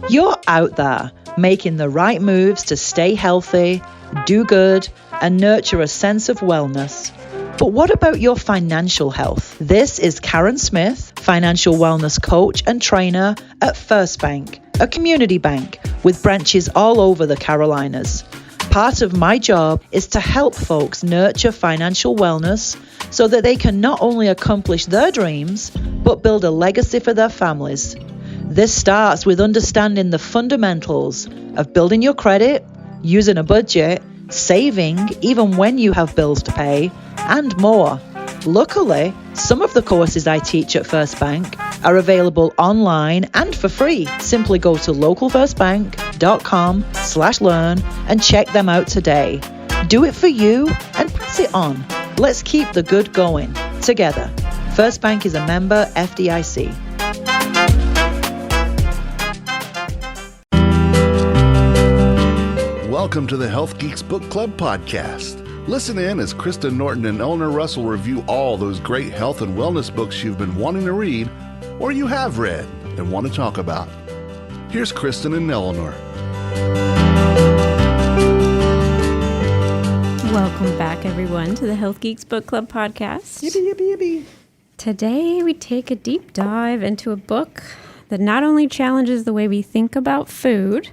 You're out there making the right moves to stay healthy, do good, and nurture a sense of wellness. But what about your financial health? This is Karen Smith, financial wellness coach and trainer at First Bank, a community bank with branches all over the Carolinas. Part of my job is to help folks nurture financial wellness so that they can not only accomplish their dreams, but build a legacy for their families. This starts with understanding the fundamentals of building your credit, using a budget, saving even when you have bills to pay, and more. Luckily, some of the courses I teach at First Bank are available online and for free. Simply go to localfirstbank.com/learn and check them out today. Do it for you and pass it on. Let's keep the good going together. First Bank is a member FDIC. Welcome to the Health Geeks Book Club podcast. Listen in as Kristen Norton and Eleanor Russell review all those great health and wellness books you've been wanting to read or you have read and want to talk about. Here's Kristen and Eleanor. Welcome back, everyone, to the Health Geeks Book Club podcast. Yippee, yippee, yippee. Today, we take a deep dive into a book that not only challenges the way we think about food,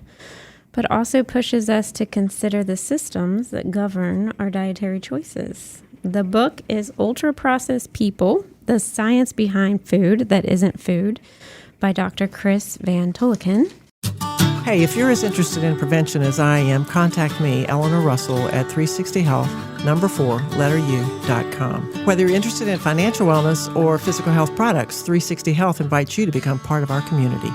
but also pushes us to consider the systems that govern our dietary choices. The book is Ultra-Processed People, The Science Behind Food That Isn't Food by Dr. Chris Van Tulleken. Hey, if you're as interested in prevention as I am, contact me, Eleanor Russell, at 360health, number 4, letter U.com. Whether you're interested in financial wellness or physical health products, 360 Health invites you to become part of our community.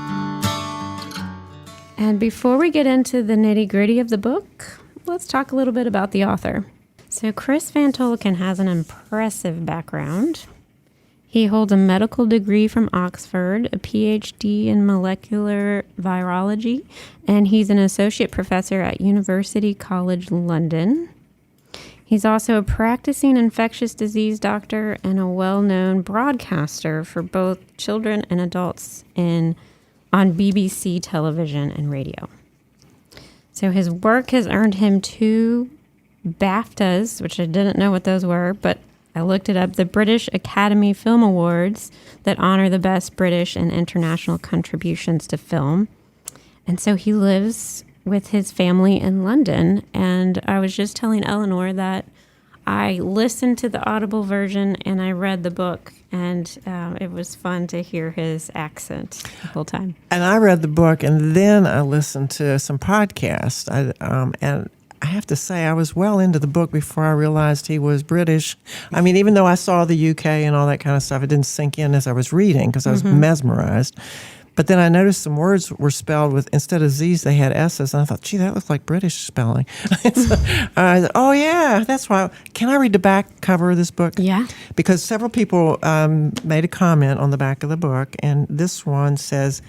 And before we get into the nitty-gritty of the book, let's talk a little bit about the author. So Chris Van Tulleken has an impressive background. He holds a medical degree from Oxford, a PhD in molecular virology, and he's an associate professor at University College London. He's also a practicing infectious disease doctor and a well-known broadcaster for both children and adults on BBC television and radio. So his work has earned him 2 BAFTAs, which I didn't know what those were, but I looked it up, the British Academy Film Awards that honor the best British and international contributions to film. And so he lives with his family in London. And I was just telling Eleanor that I listened to the Audible version and I read the book, and it was fun to hear his accent the whole time. And I read the book, and then I listened to some podcasts. And I have to say, I was well into the book before I realized he was British. I mean, even though I saw the UK and all that kind of stuff, it didn't sink in as I was reading because I was mesmerized. But then I noticed some words were spelled with, instead of Z's, they had S's. And I thought, gee, that looks like British spelling. So I thought, oh, yeah, that's why. Can I read the back cover of this book? Yeah. Because several people made a comment on the back of the book. And this one says,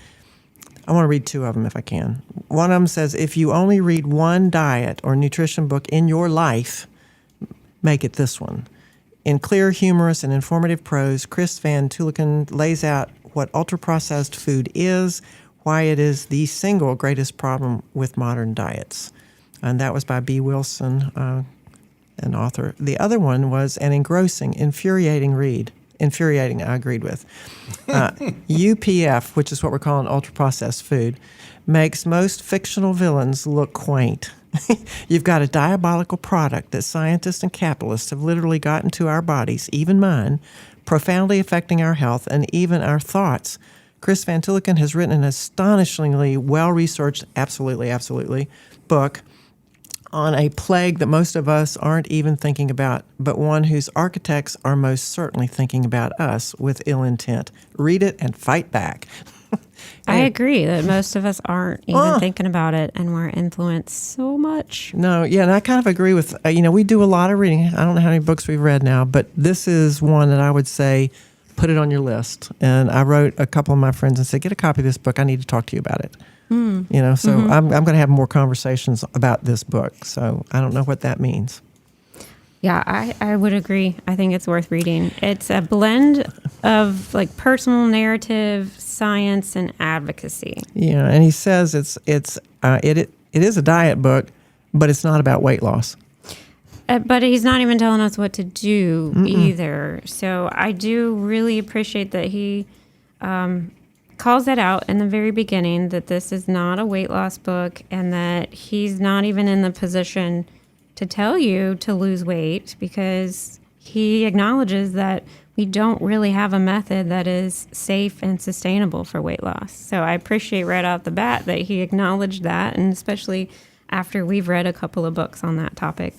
I want to read 2 of them if I can. One of them says, if you only read one diet or nutrition book in your life, make it this one. In clear, humorous, and informative prose, Chris Van Tulleken lays out what ultra-processed food is, why it is the single greatest problem with modern diets. And that was by B. Wilson, an author. The other one was an engrossing, infuriating read. Infuriating, I agreed with. UPF, which is what we're calling ultra-processed food, makes most fictional villains look quaint. You've got a diabolical product that scientists and capitalists have literally gotten to our bodies, even mine, profoundly affecting our health and even our thoughts. Chris Van Tulleken has written an astonishingly well-researched, absolutely, book on a plague that most of us aren't even thinking about, but one whose architects are most certainly thinking about us with ill intent. Read it and fight back. I agree that most of us aren't even thinking about it, and we're influenced so much. No, yeah, and I kind of agree with, we do a lot of reading. I don't know how many books we've read now, but this is one that I would say, put it on your list. And I wrote a couple of my friends and said, get a copy of this book. I need to talk to you about it. I'm going to have more conversations about this book. So I don't know what that means. Yeah, I would agree. I think it's worth reading. It's a blend of like personal narrative, science, and advocacy. Yeah, and he says it is a diet book, but it's not about weight loss. But he's not even telling us what to do either. So I do really appreciate that he calls that out in the very beginning, that this is not a weight loss book, and that he's not even in the position to tell you to lose weight, because he acknowledges that we don't really have a method that is safe and sustainable for weight loss. So I appreciate right off the bat that he acknowledged that, and especially after we've read a couple of books on that topic.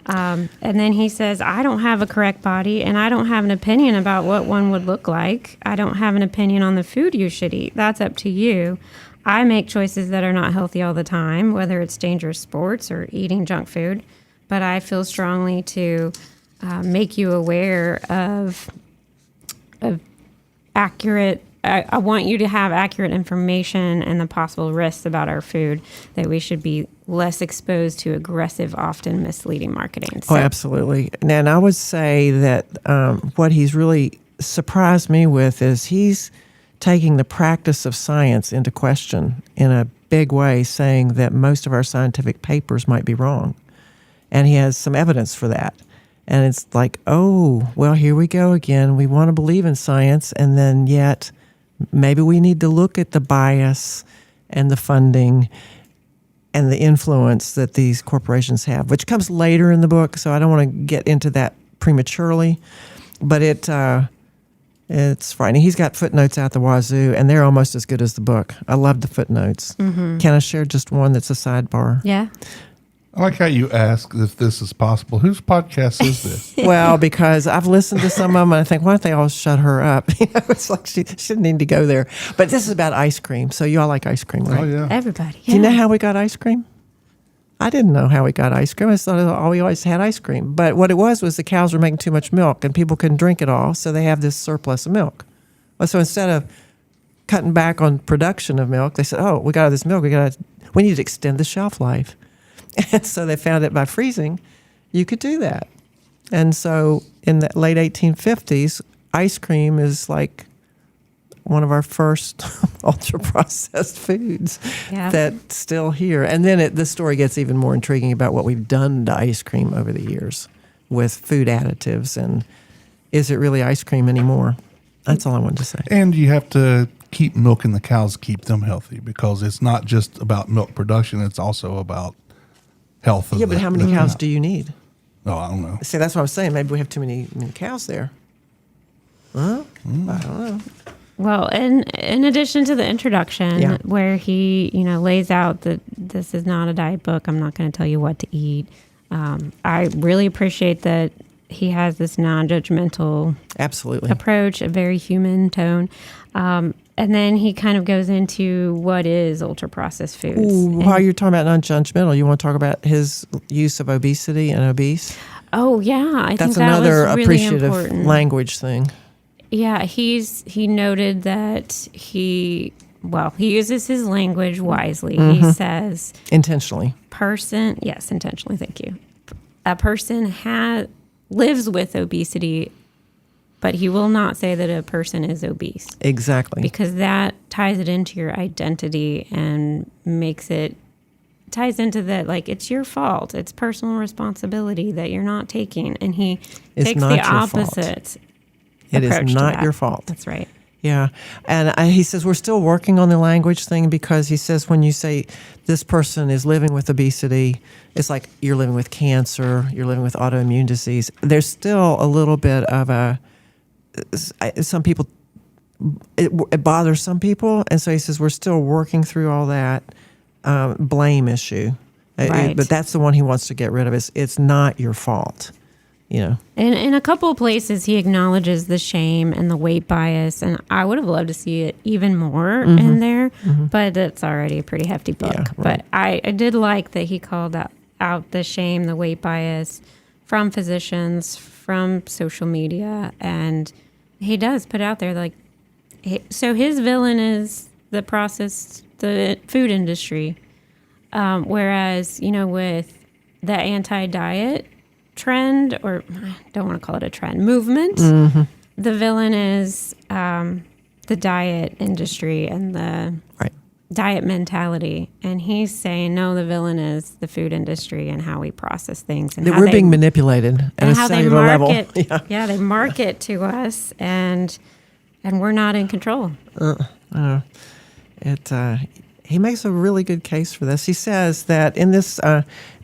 And then he says, I don't have a correct body, and I don't have an opinion about what one would look like. I don't have an opinion on the food you should eat. That's up to you. I make choices that are not healthy all the time, whether it's dangerous sports or eating junk food. But I feel strongly to make you aware of accurate. I want you to have accurate information and the possible risks about our food, that we should be less exposed to aggressive, often misleading marketing. So, absolutely. And I would say that what he's really surprised me with is he's taking the practice of science into question in a big way, saying that most of our scientific papers might be wrong. And he has some evidence for that. And it's like, oh, well, here we go again. We want to believe in science, and then yet maybe we need to look at the bias and the funding and the influence that these corporations have, which comes later in the book, so I don't want to get into that prematurely. But it's frightening. He's got footnotes out the wazoo, and they're almost as good as the book. I love the footnotes. Mm-hmm. Can I share just one that's a sidebar? Yeah. I like how you ask if this is possible. Whose podcast is this? Well, because I've listened to some of them, and I think, why don't they all shut her up? It's like she didn't need to go there. But this is about ice cream, so you all like ice cream, right? Oh, yeah. Everybody. Yeah. Do you know how we got ice cream? I didn't know how we got ice cream. I just thought we always had ice cream. But what it was the cows were making too much milk, and people couldn't drink it all, so they have this surplus of milk. Well, so instead of cutting back on production of milk, they said, oh, we got all this milk. We need to extend the shelf life. And so they found that by freezing, you could do that. And so in the late 1850s, ice cream is like one of our first ultra-processed foods that's still here. And then the story gets even more intriguing about what we've done to ice cream over the years with food additives. And is it really ice cream anymore? That's all I wanted to say. And you have to keep milking the cows, keep them healthy, because it's not just about milk production, it's also about health of but how many cows do you need? Oh, I don't know. See, that's what I'm saying. Maybe we have too many cows there. Huh? I don't know. Well, in addition to the introduction, where he lays out that this is not a diet book, I'm not going to tell you what to eat. I really appreciate that he has this non-judgmental approach, a very human tone. And then he kind of goes into what is ultra-processed foods. Ooh, while you're talking about non-judgmental, you want to talk about his use of obesity and obese? Oh, yeah. I think that's another that was really appreciative important. Language thing. Yeah, he noted that he uses his language wisely. Mm-hmm. He says... Intentionally. Yes, intentionally, thank you. A person lives with obesity, but he will not say that a person is obese. Exactly. Because that ties it into your identity and ties into that, like, it's your fault. It's personal responsibility that you're not taking. And he takes the opposite. It is not your fault. That's right. Yeah. And he says we're still working on the language thing, because he says when you say this person is living with obesity, it's like you're living with cancer, you're living with autoimmune disease. There's still a little bit of some people, it bothers some people. And so he says we're still working through all that blame issue. Right. But that's the one he wants to get rid of. It's not your fault. And in a couple of places, he acknowledges the shame and the weight bias, and I would have loved to see it even more in there, but it's already a pretty hefty book. Yeah, right. But I did like that he called out the shame, the weight bias from physicians, from social media, and he does put out there, like, so his villain is the food industry, whereas, with the anti-diet trend, or I don't want to call it a trend, movement. The villain is the diet industry and the diet mentality. And he's saying, no, the villain is the food industry and how we process things. And that we're being manipulated at a cellular level. They market to us, and we're not in control. He makes a really good case for this. He says that in this,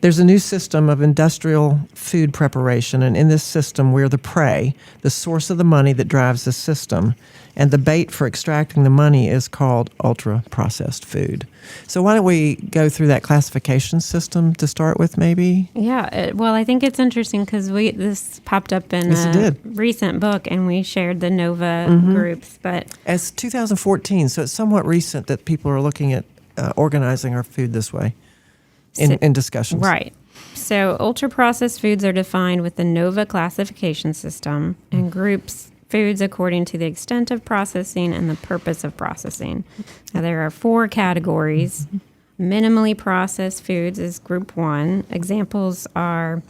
there's a new system of industrial food preparation, and in this system, we're the prey, the source of the money that drives the system, and the bait for extracting the money is called ultra-processed food. So why don't we go through that classification system to start with, maybe? Yeah, well, I think it's interesting because this popped up in a recent book, and we shared the NOVA groups. But as 2014, so it's somewhat recent that people are looking at organizing our food this way in discussions. Right. So ultra-processed foods are defined with the NOVA classification system and groups foods according to the extent of processing and the purpose of processing. Now, there are 4 categories. Minimally processed foods is group 1. Examples are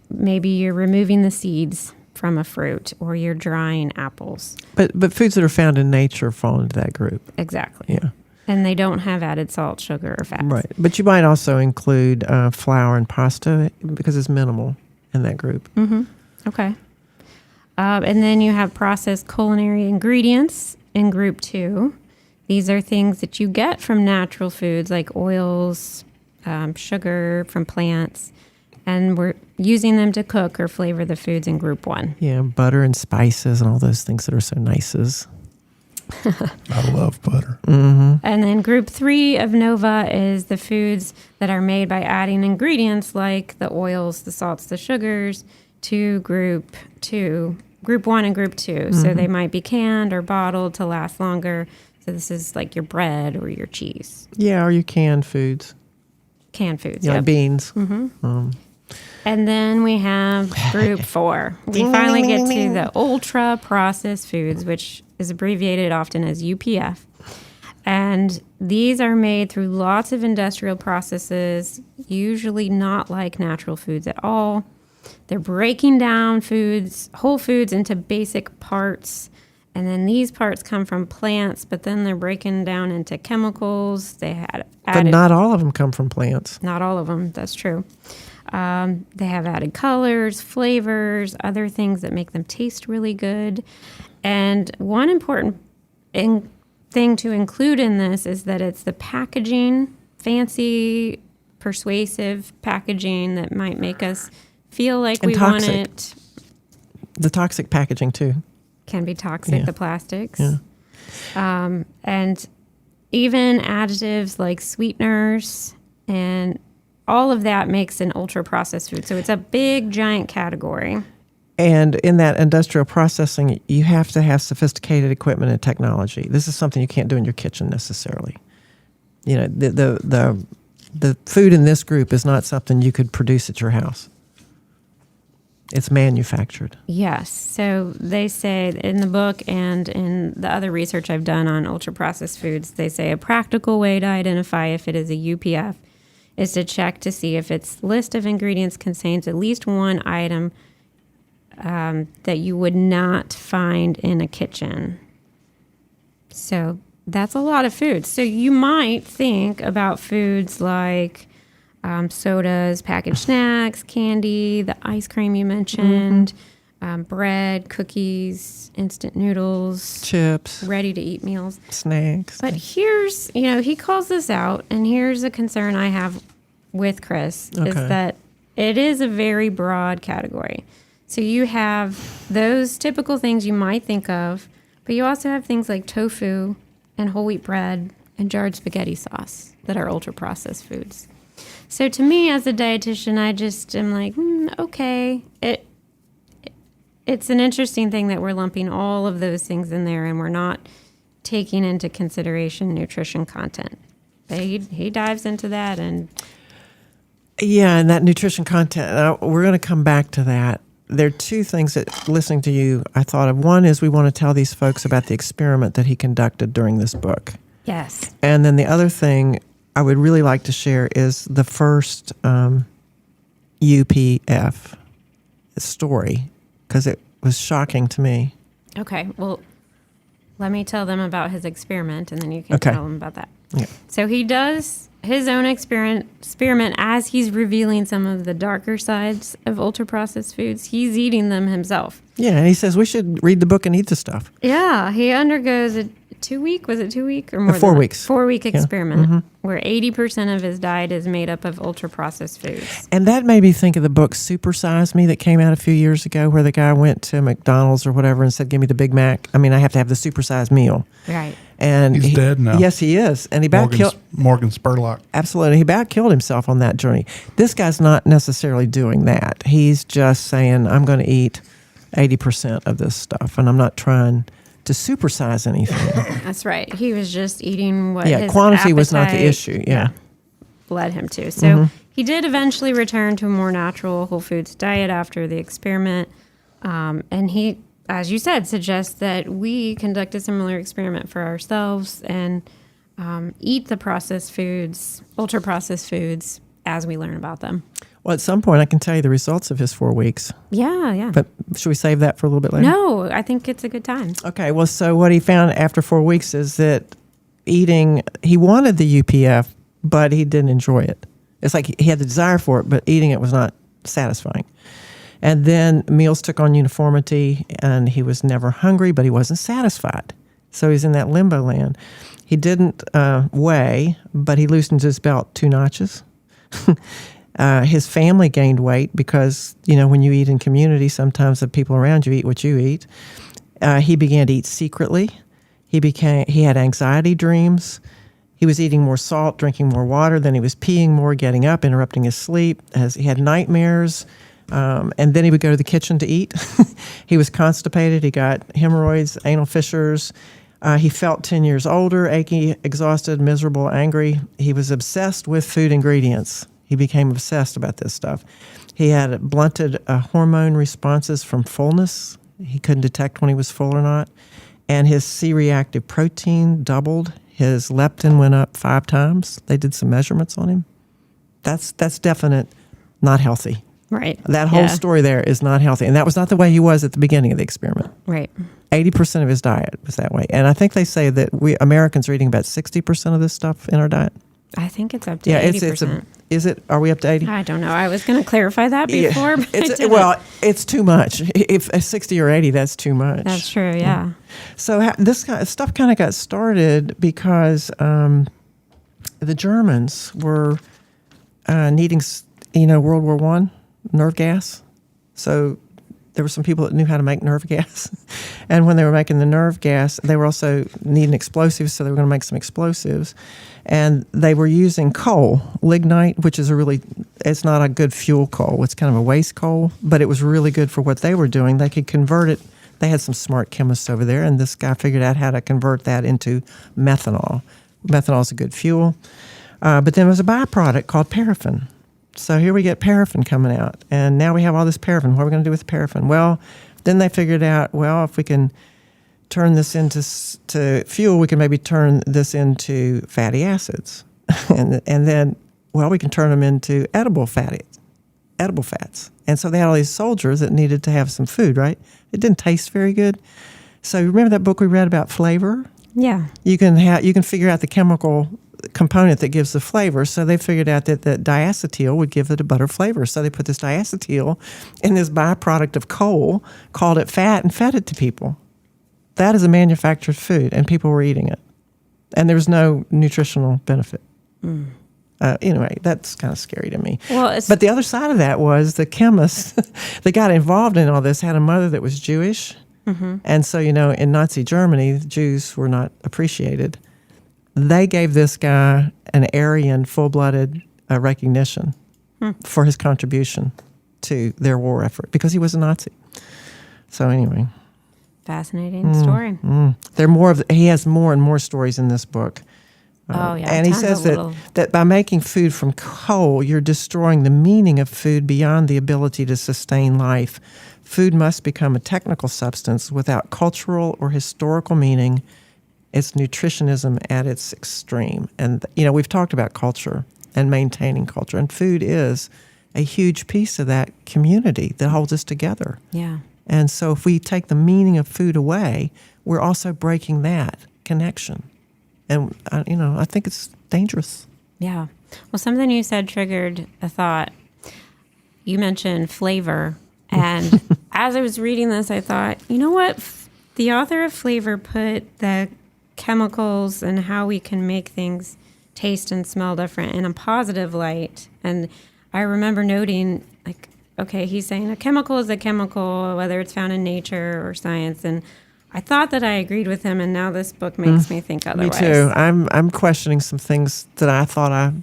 maybe you're removing the seeds from a fruit, or you're drying apples. But foods that are found in nature fall into that group. Exactly. Yeah. And they don't have added salt, sugar, or fats. Right. But you might also include flour and pasta because it's minimal in that group. Okay. And then you have processed culinary ingredients in group 2. These are things that you get from natural foods like oils, sugar from plants, and we're using them to cook or flavor the foods in group 1. Yeah, butter and spices and all those things that are so nices. I love butter. And then group 3 of NOVA is the foods that are made by adding ingredients like the oils, the salts, the sugars to group 1 and group 2. So they might be canned or bottled to last longer. So this is like your bread or your cheese. Yeah, or your canned foods. Canned foods, yeah. Like beans. And then we have group 4. We finally get to the ultra-processed foods, which is abbreviated often as UPF. And these are made through lots of industrial processes, usually not like natural foods at all. They're breaking down whole foods into basic parts. And then these parts come from plants, but then they're breaking down into chemicals. But not all of them come from plants. Not all of them, that's true. They have added colors, flavors, other things that make them taste really good. And one important thing to include in this is that it's the packaging, fancy, persuasive packaging that might make us feel like we want it. The toxic packaging, too. Can be toxic, the plastics. Yeah. And even additives like sweeteners, and all of that makes an ultra-processed food. So it's a big, giant category. And in that industrial processing, you have to have sophisticated equipment and technology. This is something you can't do in your kitchen necessarily. You know, the food in this group is not something you could produce at your house. It's manufactured. Yes. So they say in the book and in the other research I've done on ultra-processed foods, they say a practical way to identify if it is a UPF is to check to see if its list of ingredients contains at least one item that you would not find in a kitchen. So that's a lot of food. So you might think about foods like sodas, packaged snacks, candy, the ice cream you mentioned, bread, cookies, instant noodles, chips, ready-to-eat meals, snacks. But here's, he calls this out, and here's a concern I have with Chris, is that it is a very broad category. So you have those typical things you might think of, but you also have things like tofu and whole wheat bread and jarred spaghetti sauce that are ultra-processed foods. So to me, as a dietitian, I just am like, okay. It's an interesting thing that we're lumping all of those things in there, and we're not taking into consideration nutrition content. But he dives into that, and and that nutrition content. We're going to come back to that. There are two things that, listening to you, I thought of. One is we want to tell these folks about the experiment that he conducted during this book. Yes. And then the other thing I would really like to share is the first UPF story because it was shocking to me. Okay, well, let me tell them about his experiment, and then you can Okay. tell them about that. Yeah. So he does his own experiment as he's revealing some of the darker sides of ultra-processed foods. He's eating them himself. Yeah, and he says we should read the book and eat the stuff. Yeah, he undergoes a 2 week, was it 2 week or more? 4 than weeks. 4 week experiment where 80% of his diet is made up of ultra-processed foods. And that made me think of the book Super Size Me that came out a few years ago where the guy went to McDonald's or whatever and said, give me the Big Mac. I mean, I have to have the supersized meal. Right. And He's dead now. Yes, he is. And he killed. Morgan Spurlock. Absolutely. He about killed himself on that journey. This guy's not necessarily doing that. He's just saying, I'm going to eat 80% of this stuff, and I'm not trying to supersize anything. That's right. He was just eating what Yeah, his quantity was not the appetite, issue. Yeah. led him to. So he did eventually return to a more natural whole foods diet after the experiment. And he, as you said, suggests that we conduct a similar experiment for ourselves and eat the processed foods, ultra-processed foods, as we learn about them. Well, at some point, I can tell you the results of his 4 weeks. Yeah. But should we save that for a little bit later? No, I think it's a good time. Okay, well, so what he found after 4 weeks is that he wanted the UPF, but he didn't enjoy it. It's like he had the desire for it, but eating it was not satisfying. And then meals took on uniformity, and he was never hungry, but he wasn't satisfied. So he's in that limbo land. He didn't weigh, but he loosened his belt 2 notches. His family gained weight because, when you eat in community, sometimes the people around you eat what you eat. He began to eat secretly. He had anxiety dreams. He was eating more salt, drinking more water. Then he was peeing more, getting up, interrupting his sleep. He had nightmares. And then he would go to the kitchen to eat. He was constipated. He got hemorrhoids, anal fissures. He felt 10 years older, achy, exhausted, miserable, angry. He was obsessed with food ingredients. He became obsessed about this stuff. He had blunted hormone responses from fullness. He couldn't detect when he was full or not. And his C-reactive protein doubled. His leptin went up 5 times. They did some measurements on him. That's definite not healthy. Right. That whole story there is not healthy. And that was not the way he was at the beginning of the experiment. Right. 80% of his diet was that way. And I think they say that we Americans are eating about 60% of this stuff in our diet. I think it's up to 80%. Are we up to 80? I don't know. I was going to clarify that before, but it's too much. If 60 or 80, that's too much. That's true, yeah. So this kind of stuff kind of got started because the Germans were needing, World War I, nerve gas. So there were some people that knew how to make nerve gas. And when they were making the nerve gas, they were also needing explosives, so they were going to make some explosives. And they were using coal, lignite, which is it's not a good fuel coal. It's kind of a waste coal, but it was really good for what they were doing. They could convert it. They had some smart chemists over there, and this guy figured out how to convert that into methanol. Methanol is a good fuel. But then there was a byproduct called paraffin. So here we get paraffin coming out, and now we have all this paraffin. What are we going to do with paraffin? Well, then they figured out, if we can turn this into fuel, we can maybe turn this into fatty acids. and then, we can turn them into edible fats. And so they had all these soldiers that needed to have some food, right? It didn't taste very good. So remember that book we read about flavor? Yeah. You can figure out the chemical component that gives the flavor. So they figured out that the diacetyl would give it a butter flavor. So they put this diacetyl in this byproduct of coal, called it fat, and fed it to people. That is a manufactured food, and people were eating it. And there was no nutritional benefit. Anyway, that's kind of scary to me. But the other side of that was the chemists that got involved in all this had a mother that was Jewish. Mm-hmm. And so, in Nazi Germany, Jews were not appreciated. They gave this guy an Aryan, full-blooded recognition for his contribution to their war effort because he was a Nazi. So anyway. Fascinating story. He has more and more stories in this book. And he says that by making food from coal, you're destroying the meaning of food beyond the ability to sustain life. Food must become a technical substance without cultural or historical meaning. It's nutritionism at its extreme. And, we've talked about culture and maintaining culture. And food is a huge piece of that community that holds us together. Yeah. And so if we take the meaning of food away, we're also breaking that connection. And, I think it's dangerous. Yeah. Well, something you said triggered a thought. You mentioned flavor. And as I was reading this, I thought, you know what? The author of Flavor put the chemicals and how we can make things taste and smell different in a positive light. And I remember noting, like, okay, he's saying a chemical is a chemical, whether it's found in nature or science. And I thought that I agreed with him, and now this book makes me think otherwise. Me too. I'm questioning some things that I thought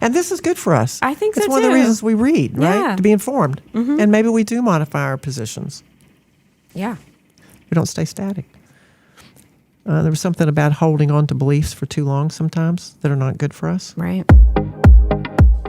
and this is good for us. I think so, it's one of the reasons we read, right? Yeah. To be informed. Mm-hmm. And maybe we do modify our positions. Yeah. We don't stay static. There was something about holding on to beliefs for too long sometimes that are not good for us. Right.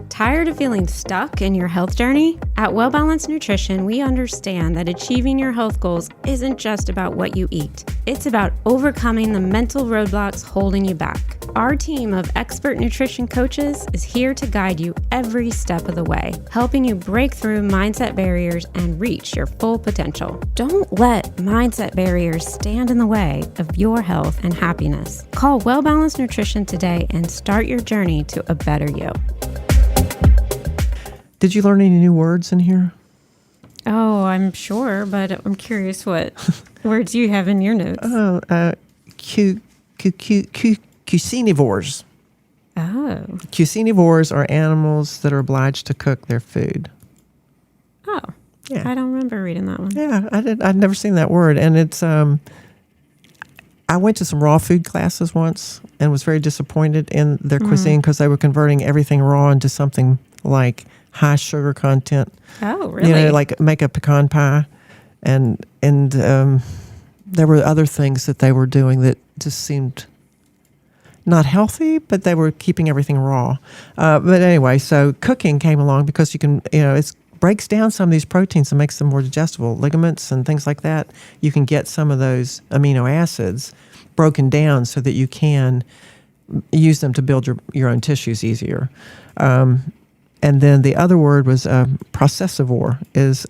Tired of feeling stuck in your health journey? At Well Balanced Nutrition, we understand that achieving your health goals isn't just about what you eat. It's about overcoming the mental roadblocks holding you back. Our team of expert nutrition coaches is here to guide you every step of the way, helping you break through mindset barriers and reach your full potential. Don't let mindset barriers stand in the way of your health and happiness. Call Well Balanced Nutrition today and start your journey to a better you. Did you learn any new words in here? Oh, I'm sure, but I'm curious what words you have in your notes. Cuisinivores. Oh. Cuisinivores are animals that are obliged to cook their food. Oh. Yeah. I don't remember reading that one. Yeah, I'd never seen that word. And it's, I went to some raw food classes once and was very disappointed in their cuisine because they were converting everything raw into something like high sugar content. Oh, really? Like make a pecan pie. And there were other things that they were doing that just seemed not healthy, but they were keeping everything raw. But anyway, so cooking came along because you can, it breaks down some of these proteins and makes them more digestible. Ligaments and things like that, you can get some of those amino acids broken down so that you can use them to build your own tissues easier. And then the other word was processivore. Is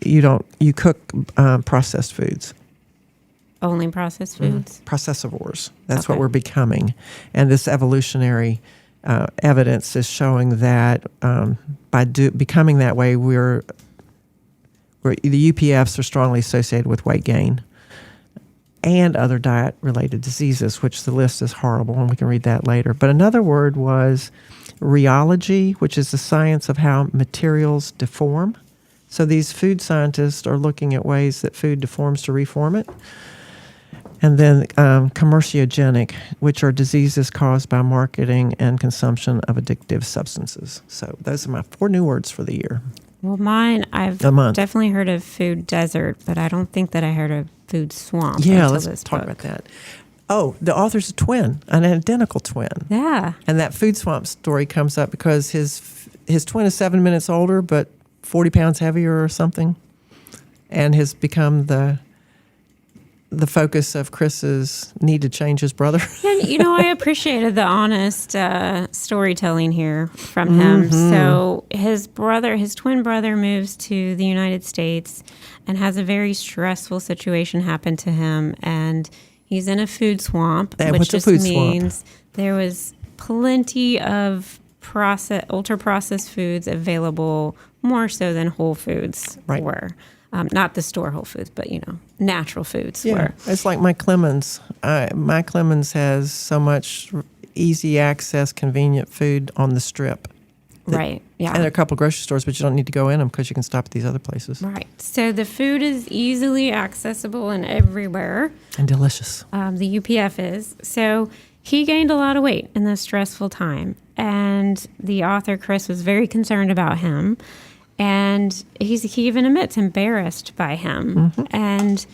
you cook processed foods. Only processed foods? Processivores. That's what we're becoming. And this evolutionary evidence is showing that by becoming that way, the UPFs are strongly associated with weight gain and other diet-related diseases, which the list is horrible, and we can read that later. But another word was rheology, which is the science of how materials deform. So these food scientists are looking at ways that food deforms to reform it. And then commerciogenic, which are diseases caused by marketing and consumption of addictive substances. So those are my 4 new words for the year. Well, mine, I've definitely heard of food desert, but I don't think that I heard of food swamp. Yeah, let's talk about that. Oh, the author's a twin, an identical twin. Yeah. And that food swamp story comes up because his twin is 7 minutes older, but 40 pounds heavier or something, and has become the focus of Chris's need to change his brother. And, I appreciated the honest storytelling here from him. So his twin brother moves to the United States and has a very stressful situation happen to him. And he's in a food swamp, which just means there was plenty of ultra-processed foods available, more so than Whole Foods were. Not the store Whole Foods, but, natural foods were. It's like Mike Clemens. Mike Clemens has so much easy access, convenient food on the strip. Right, yeah. And there are a couple of grocery stores, but you don't need to go in them because you can stop at these other places. Right. So the food is easily accessible and everywhere. And delicious. The UPF is. So he gained a lot of weight in this stressful time. And the author, Chris, was very concerned about him. And he even admits embarrassed by him. And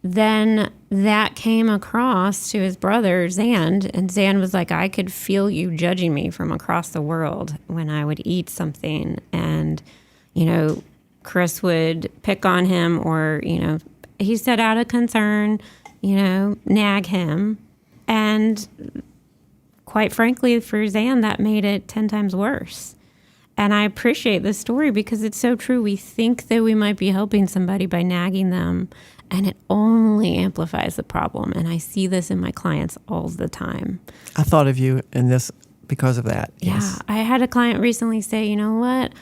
then that came across to his brother, Zand. And Zand was like, I could feel you judging me from across the world when I would eat something. And, Chris would pick on him or, he said out of concern, nag him. And quite frankly, for Zand, that made it 10 times worse. And I appreciate this story because it's so true. We think that we might be helping somebody by nagging them, and it only amplifies the problem. And I see this in my clients all the time. I thought of you in this because of that. Yeah. Yes. I had a client recently say, you know what?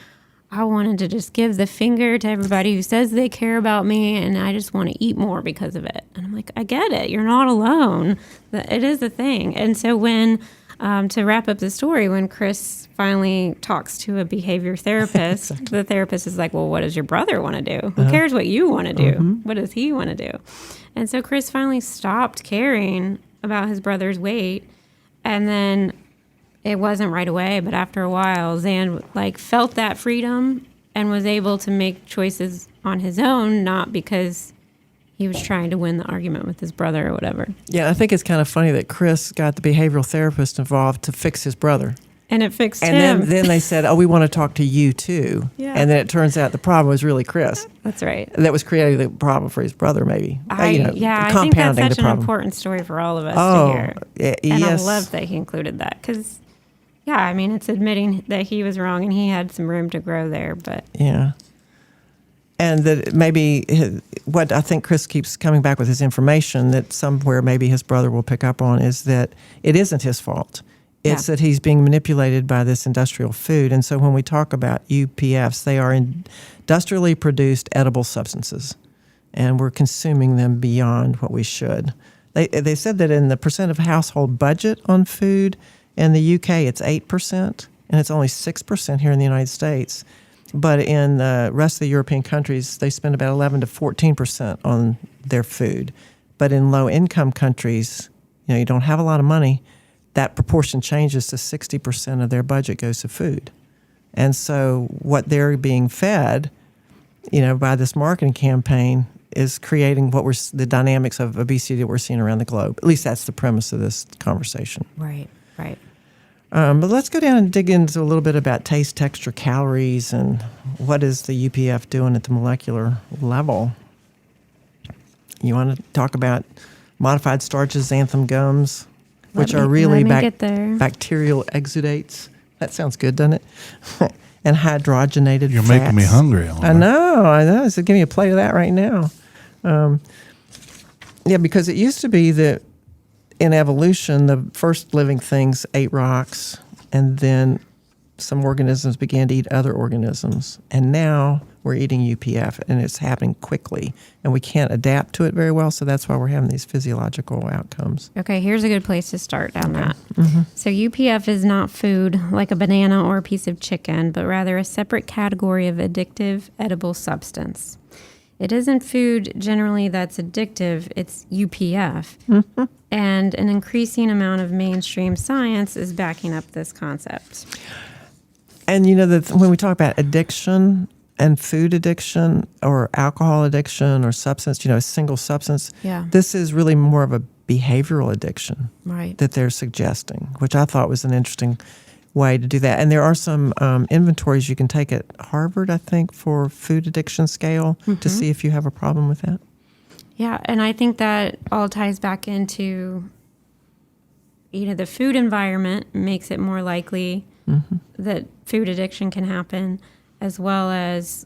I wanted to just give the finger to everybody who says they care about me, and I just want to eat more because of it. And I'm like, I get it. You're not alone. It is a thing. And so when, to wrap up the story, when Chris finally talks to a behavior therapist, exactly. The therapist is like, well, what does your brother want to do? Who cares what you want to do? What does he want to do? And so Chris finally stopped caring about his brother's weight. And then it wasn't right away, but after a while, Zan felt that freedom and was able to make choices on his own, not because he was trying to win the argument with his brother or whatever. Yeah, I think it's kind of funny that Chris got the behavioral therapist involved to fix his brother. And it fixed him. And then they said, oh, we want to talk to you too. Yeah. And then it turns out the problem was really Chris. That's right. That was creating the problem for his brother, maybe. I think that's such an important story for all of us to hear. And yes. I love that he included that because, it's admitting that he was wrong and he had some room to grow there. But yeah. And that maybe what I think Chris keeps coming back with his information that somewhere maybe his brother will pick up on is that it isn't his fault. It's that he's being manipulated by this industrial food. And so when we talk about UPFs, they are industrially produced edible substances, and we're consuming them beyond what we should. They said that in the percent of household budget on food, in the UK it's 8%, and it's only 6% here in the United States. But in the rest of the European countries, they spend about 11 to 14% on their food. But in low-income countries, you don't have a lot of money, that proportion changes to 60% of their budget goes to food. And so what they're being fed, by this marketing campaign is creating the dynamics of obesity that we're seeing around the globe. At least that's the premise of this conversation. Right. But let's go down and dig into a little bit about taste, texture, calories, and what is the UPF doing at the molecular level. You want to talk about modified starches, xanthan gums, which are really bacterial exudates. That sounds good, doesn't it? And hydrogenated fats. You're making me hungry, Eleanor. I know. So give me a plate of that right now. Because it used to be that in evolution, the first living things ate rocks, and then some organisms began to eat other organisms. And now we're eating UPF, and it's happening quickly, and we can't adapt to it very well, so that's why we're having these physiological outcomes. Okay, here's a good place to start down that. So UPF is not food like a banana or a piece of chicken, but rather a separate category of addictive edible substance. It isn't food generally that's addictive, it's UPF. And an increasing amount of mainstream science is backing up this concept. And when we talk about addiction and food addiction or alcohol addiction or substance, a single substance, this is really more of a behavioral addiction that they're suggesting, which I thought was an interesting way to do that. And there are some inventories you can take at Harvard, I think, for food addiction scale to see if you have a problem with that. Yeah, and I think that all ties back into, the food environment makes it more likely that food addiction can happen, as well as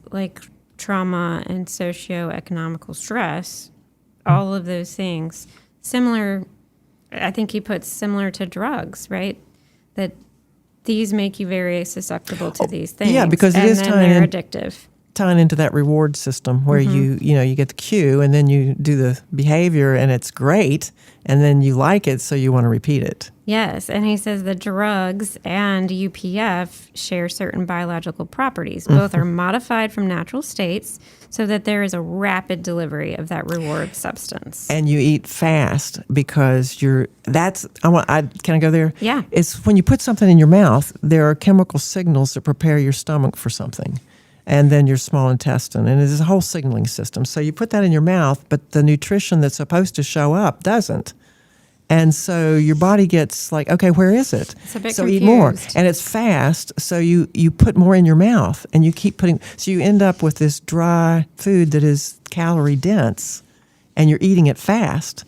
trauma and socioeconomical stress, all of those things. Similar, I think he puts similar to drugs, right? That these make you very susceptible to these things. Yeah, because it is they're addictive. Tying into that reward system where you get the cue and then you do the behavior and it's great and then you like it, so you want to repeat it. Yes, and he says that drugs and UPF share certain biological properties. Both are modified from natural states so that there is a rapid delivery of that reward substance. And you eat fast because can I go there? Yeah. It's when you put something in your mouth, there are chemical signals that prepare your stomach for something. And then your small intestine. And it's a whole signaling system. So you put that in your mouth, but the nutrition that's supposed to show up doesn't. And so your body gets like, okay, where is it? It's a bit so confused. Eat more. And it's fast, so you put more in your mouth. And you keep putting, so you end up with this dry food that is calorie dense. And you're eating it fast.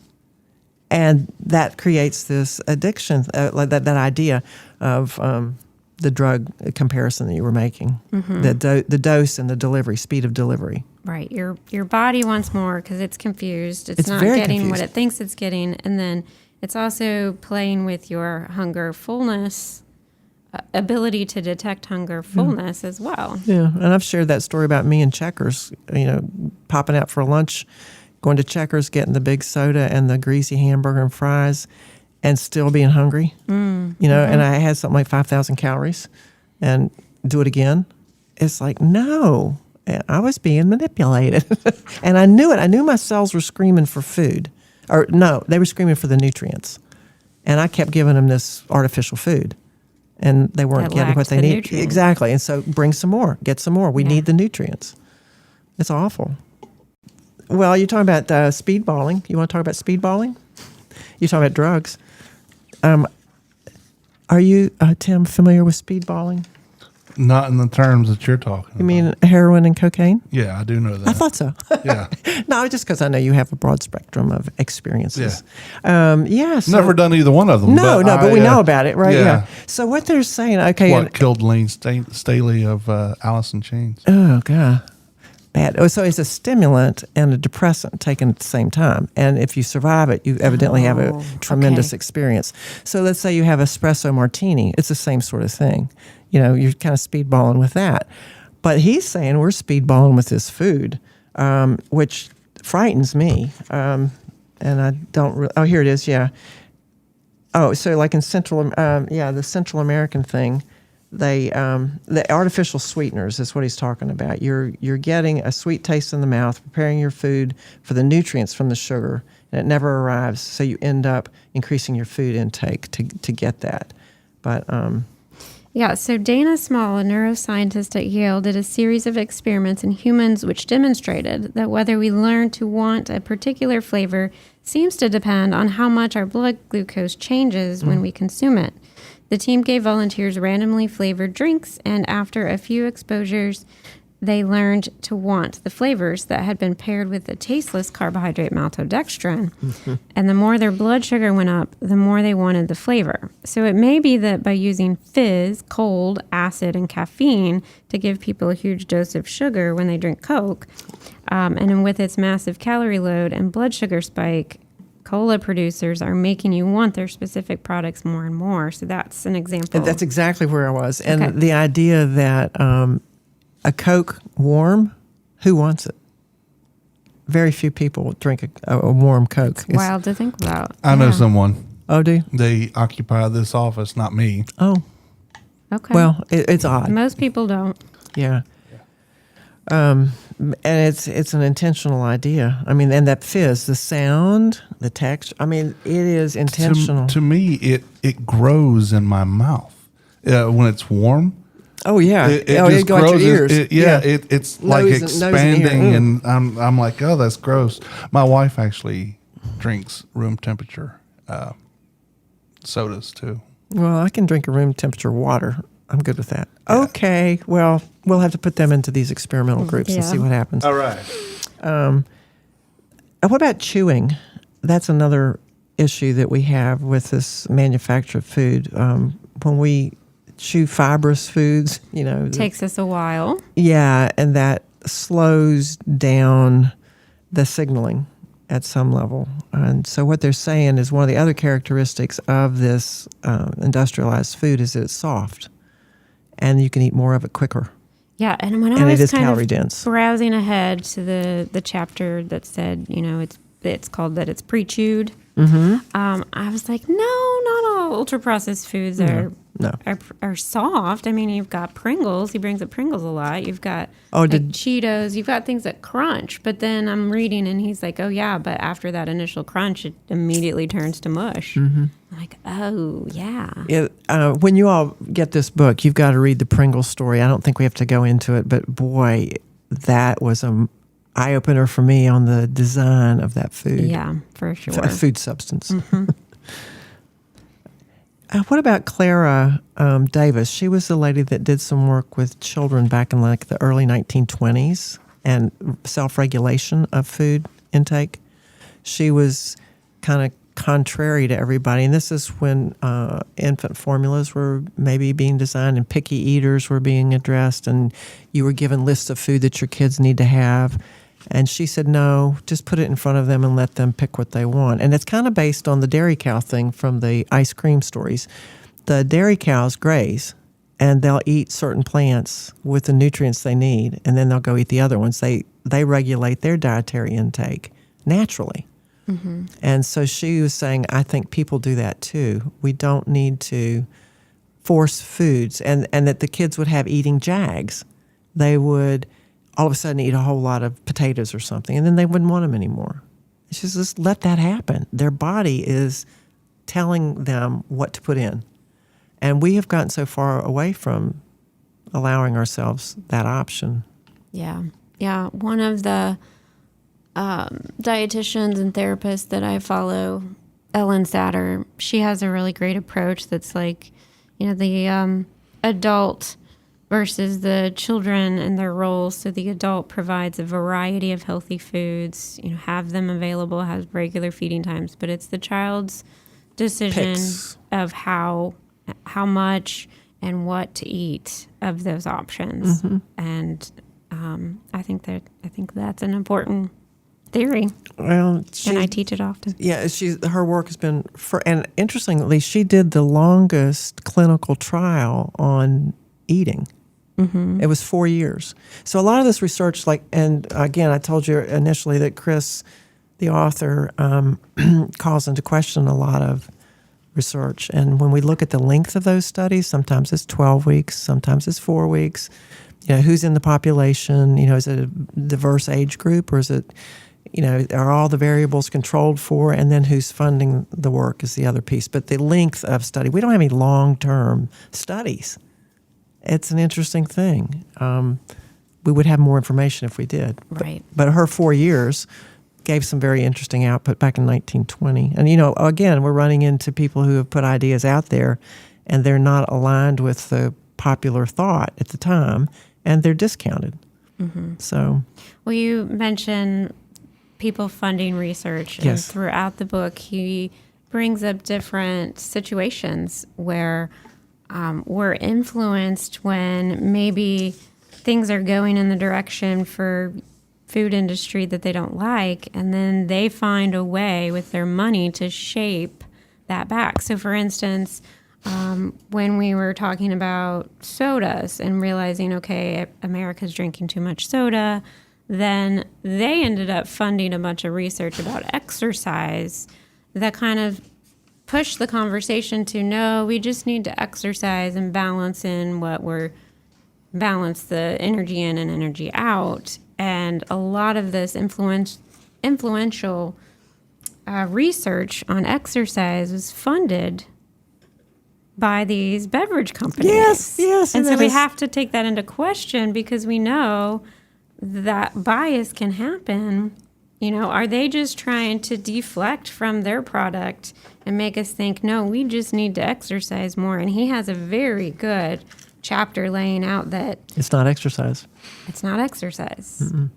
And that creates this addiction, like that idea of the drug comparison that you were making, the dose and the delivery, speed of delivery. Right. Your body wants more because it's confused. It's not very getting confused. what it thinks it's getting. And then it's also playing with your hunger fullness, ability to detect hunger fullness as well. Yeah, and I've shared that story about me and Checkers, popping out for lunch, going to Checkers, getting the big soda and the greasy hamburger and fries, and still being hungry. And I had something like 5,000 calories, and do it again. It's like, no, I was being manipulated. And I knew it. I knew my cells were screaming for food. Or no, they were screaming for the nutrients. And I kept giving them this artificial food. And they weren't getting what they need. Exactly. And so bring some more. Get some more. We need the nutrients. It's awful. Well, you're talking about speedballing. You want to talk about speedballing? You're talking about drugs. Are you, Tim, familiar with speedballing? Not in the terms that you're talking about. You mean heroin and cocaine? Yeah, I do know that. I thought so. Yeah. No, just because I know you have a broad spectrum of experiences. Yeah. So, Never done either one of them. But we know about it, right? Yeah. So what they're saying, okay. What killed Lane Staley of Alice in Chains? Oh, God. Bad. Oh, so it's a stimulant and a depressant taken at the same time. And if you survive it, you evidently have a tremendous experience. So let's say you have espresso martini. It's the same sort of thing. You're kind of speedballing with that. But he's saying we're speedballing with this food, which frightens me. And I don't oh, here it is, yeah. Oh, so like in the Central American thing, the artificial sweeteners is what he's talking about. You're getting a sweet taste in the mouth, preparing your food for the nutrients from the sugar, and it never arrives. So you end up increasing your food intake to get that. But yeah, so Dana Small, a neuroscientist at Yale, did a series of experiments in humans which demonstrated that whether we learn to want a particular flavor seems to depend on how much our blood glucose changes when we consume it. The team gave volunteers randomly flavored drinks, and after a few exposures, they learned to want the flavors that had been paired with the tasteless carbohydrate maltodextrin. And the more their blood sugar went up, the more they wanted the flavor. So it may be that by using fizz, cold, acid, and caffeine to give people a huge dose of sugar when they drink Coke, and with its massive calorie load and blood sugar spike, cola producers are making you want their specific products more and more. So that's an example. That's exactly where I was. And the idea that a Coke warm, who wants it? Very few people drink a warm Coke. It's wild to think about. I know someone. Oh, do you? They occupy this office, not me. Oh. Okay. Well, it's odd. Most people don't. Yeah. And it's an intentional idea. I mean, and that fizz, the sound, the texture. I mean, it is intentional. To me, it grows in my mouth when it's warm. Oh yeah, it just grows your ears. It's like nose expanding, and I'm like, oh, that's gross. My wife actually drinks room temperature sodas too. Well, I can drink a room temperature water. I'm good with that. Yeah. Okay, well, we'll have to put them into these experimental groups and see what happens. All right. What about chewing? That's another issue that we have with this manufactured food. When we chew fibrous foods, Takes us a while. Yeah, and that slows down the signaling at some level. And so what they're saying is one of the other characteristics of this industrialized food is that it's soft, and you can eat more of it quicker. Yeah, and when I was it is kind calorie of dense. browsing ahead to the chapter that said, it's called that it's pre-chewed, I was like, no, not all ultra-processed foods are soft. I mean, you've got Pringles. He brings up Pringles a lot. You've got Cheetos. You've got things that crunch. But then I'm reading, and he's like, oh, yeah, but after that initial crunch, it immediately turns to mush. I'm like, oh, yeah. When you all get this book, you've got to read the Pringles story. I don't think we have to go into it, but boy, that was an eye-opener for me on the design of that food. Yeah, for sure. A food substance. What about Clara Davis? She was the lady that did some work with children back in like the early 1920s and self-regulation of food intake. She was kind of contrary to everybody. And this is when infant formulas were maybe being designed and picky eaters were being addressed, and you were given lists of food that your kids need to have. And she said, no, just put it in front of them and let them pick what they want. And it's kind of based on the dairy cow thing from the ice cream stories. The dairy cows graze, and they'll eat certain plants with the nutrients they need, and then they'll go eat the other ones. They regulate their dietary intake naturally. Mm-hmm. And so she was saying, I think people do that too. We don't need to force foods, and that the kids would have eating jags. They would all of a sudden eat a whole lot of potatoes or something, and then they wouldn't want them anymore. It's just let that happen. Their body is telling them what to put in. And we have gotten so far away from allowing ourselves that option. Yeah. Yeah. One of the dietitians and therapists that I follow, Ellen Satter, she has a really great approach that's like, the adult versus the children and their roles. So the adult provides a variety of healthy foods, have them available, has regular feeding times, but it's the child's decision of how much and what to eat of those options. Mm-hmm. And I think that's an important theory. Well, and I teach it often. Yeah, her work has been and interestingly, she did the longest clinical trial on eating. Mm-hmm. It was 4 years. So a lot of this research, and again, I told you initially that Chris, the author, calls into question a lot of research. And when we look at the length of those studies, sometimes it's 12 weeks, sometimes it's 4 weeks. Who's in the population? Is it a diverse age group, or is it, are all the variables controlled for? And then who's funding the work is the other piece. But the length of study, we don't have any long-term studies. It's an interesting thing. We would have more information if we did. Right. But her 4 years gave some very interesting output back in 1920. And, again, we're running into people who have put ideas out there, and they're not aligned with the popular thought at the time, and they're discounted. Mm-hmm. So, well, you mentioned people funding research. Yes. And throughout the book, he brings up different situations where we're influenced when maybe things are going in the direction for food industry that they don't like, and then they find a way with their money to shape that back. So, for instance, when we were talking about sodas and realizing, okay, America's drinking too much soda, then they ended up funding a bunch of research about exercise that kind of pushed the conversation to, no, we just need to exercise and balance the energy in and energy out. And a lot of this influential research on exercise was funded by these beverage companies. Yes. And so we have to take that into question, because we know that bias can happen. Are they just trying to deflect from their product and make us think, no, we just need to exercise more? And he has a very good chapter laying out that it's not exercise. It's not exercise. Mm-mm.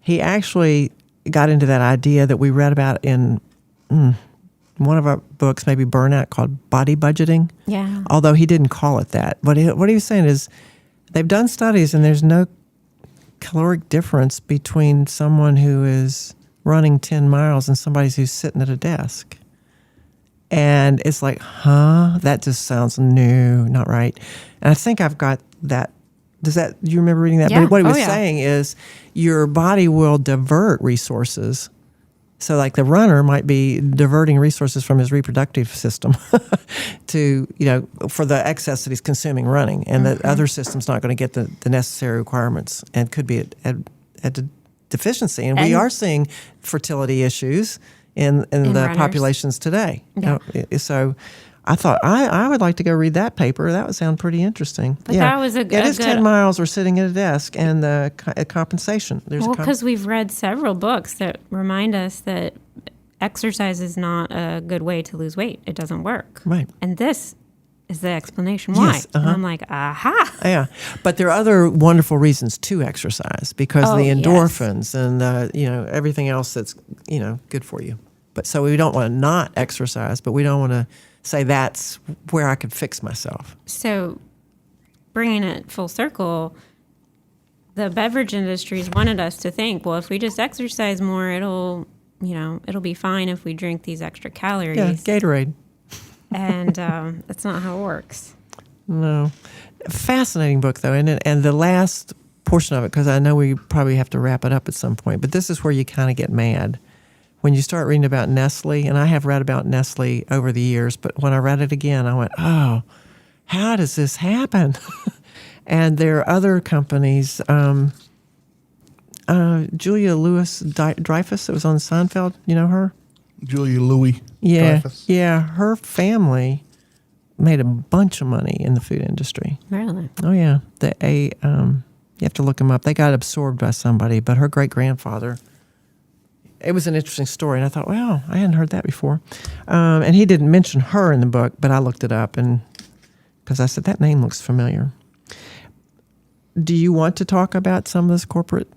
He actually got into that idea that we read about in one of our books, maybe Burnout, called body budgeting. Yeah. Although he didn't call it that. But what he was saying is they've done studies, and there's no caloric difference between someone who is running 10 miles and somebody who's sitting at a desk. And it's like, that just sounds new, not right. And I think I've got that. Do you remember reading that? Yeah. But what he was saying is your body will divert resources. So like the runner might be diverting resources from his reproductive system to, for the excess that he's consuming running. And the other system's not going to get the necessary requirements and could be at a deficiency. And we are seeing fertility issues in the runners. Populations today. Yeah. So I thought I would like to go read that paper. That would sound pretty interesting. But that was it is 10 miles or sitting at a desk, and the compensation. Because we've read several books that remind us that exercise is not a good way to lose weight. It doesn't work. Right. And this is the explanation why. Yes, And I'm like, aha. Yeah, but there are other wonderful reasons to exercise because the endorphins and everything else that's good for you. But so we don't want to not exercise, but we don't want to say that's where I could fix myself. So bringing it full circle, the beverage industries wanted us to think, well, if we just exercise more, it'll be fine if we drink these extra calories. Yeah, Gatorade. And that's not how it works. No. Fascinating book, though, isn't it? And the last portion of it, because I know we probably have to wrap it up at some point, but this is where you kind of get mad. When you start reading about Nestle, and I have read about Nestle over the years, but when I read it again, I went, oh, how does this happen? And there are other companies, Julia Louis-Dreyfus that was on Seinfeld, you know her? Julia Louis. Dreyfus. Yeah, her family made a bunch of money in the food industry. Really? Oh, yeah. You have to look them up. They got absorbed by somebody, but her great-grandfather, it was an interesting story, and I thought, wow, I hadn't heard that before. And he didn't mention her in the book, but I looked it up, and because I said, that name looks familiar. Do you want to talk about some of this corporate